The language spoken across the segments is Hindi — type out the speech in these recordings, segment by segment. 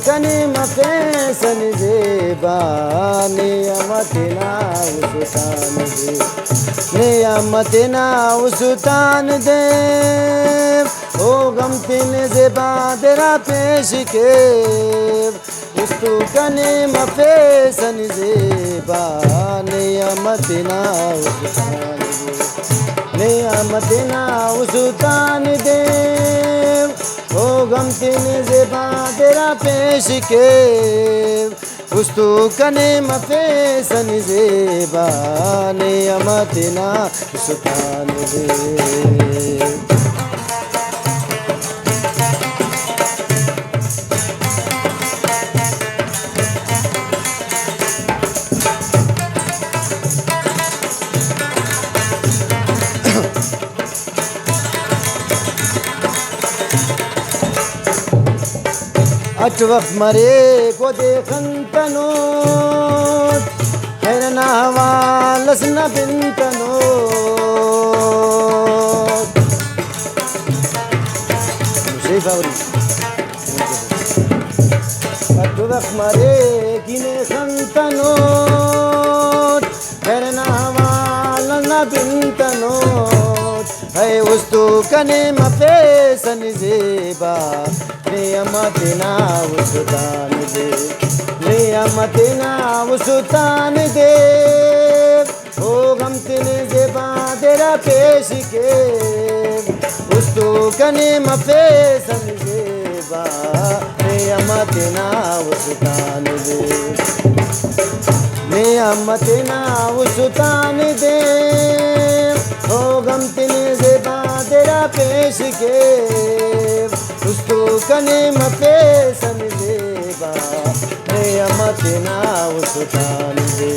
kani mafesan zeba niyamatina usultan de niyamatina usultan de o gamtin zeba tera pesh ke ustu kani mafesan zeba niyamatina usultan de niyamatina usultan de ओ गमतिन ज़ेबा तेरा पेश के उस्तु कने मफेसन ज़ेबा नियमतिना सुतान दे अच वक्त मरे को देखन तनो हैरना हवालस न बिन तनो अच वक्त मरे गिने खन तनो हैरना हवालस न बिन तनो है उस्तु कने मफेसन ज़ेबा नियमतिना उsultan de नियमतिना उsultan de ओ गमतिन ज़ेबा तेरा पेश के उस्तु कने मफेसन ज़ेबा नियमतिना उsultan de नियमतिना उsultan de ओ गमतिन ज़ेबा तेरा पेश के उस्तु कने मफेसन ज़ेबा नियमतिना उsultan de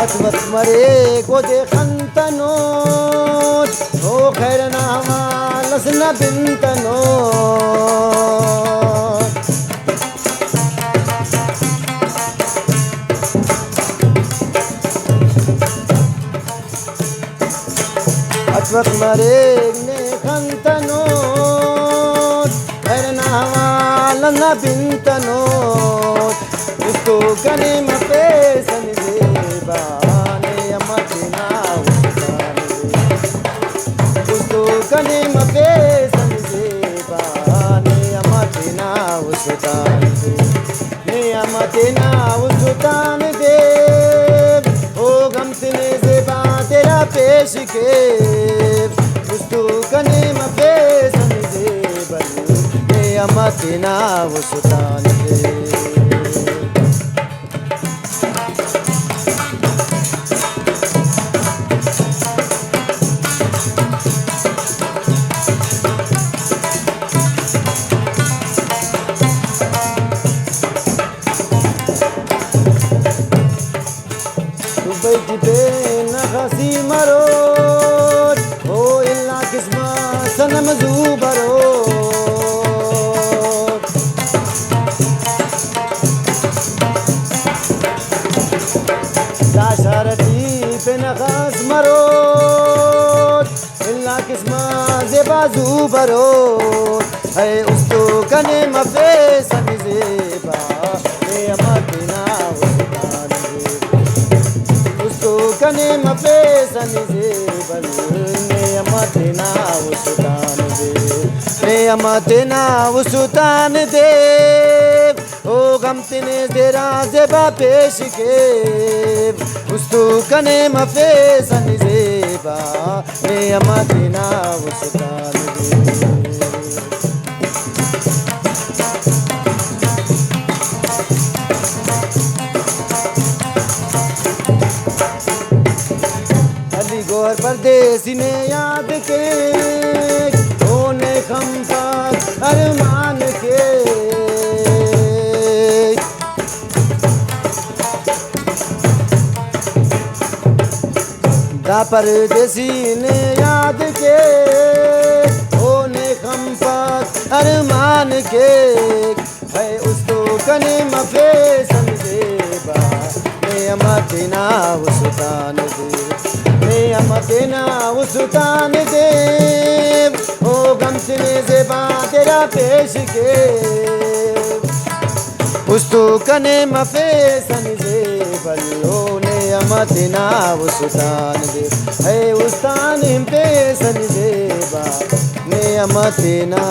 अचमत मरे को देखन तनो ओ खैरना हवालस न बिन तनो अचमत मरे ने खन तनो खैरना हवालस न बिन तनो उसको कने मफेसन ज़ेबा नियमतिना उsultan de उसको कने मफेसन ज़ेबा नियमतिना उsultan de नियमतिना उsultan de ओ गमतिन ज़ेबा तेरा पेश के उसको कने मफेसन ज़ेबा नियमतिना उsultan de नखसी मरो ओ इल्ला किस्मा सनम ज़ूबरो दाशरती पे नखस मरो इल्ला किस्मा ज़ेबा ज़ूबरो है उस्तु कने मफेसन ज़ेबा नियमतिना उsultan कने मफेसन ज़ेबा नियमतिना उsultan de नियमतिना उsultan de ओ गमतिन तेरा ज़ेबा पेश के उस्तु कने मफेसन ज़ेबा नियमतिना उsultan de गोर परदेसी ने याद के परदेसी ने याद के होने खंपत अरमान के है उस तो कने मफे समझेबा ने अमतिना उस्तान दे ने अमतिना उस्तान दे ओ गमचने ज़ेबा तेरा पेश के उस तो कने मफे समझे बल्लो ने अमतिना उस्तान दे है उस्तान पे समझेबा ने अमतिना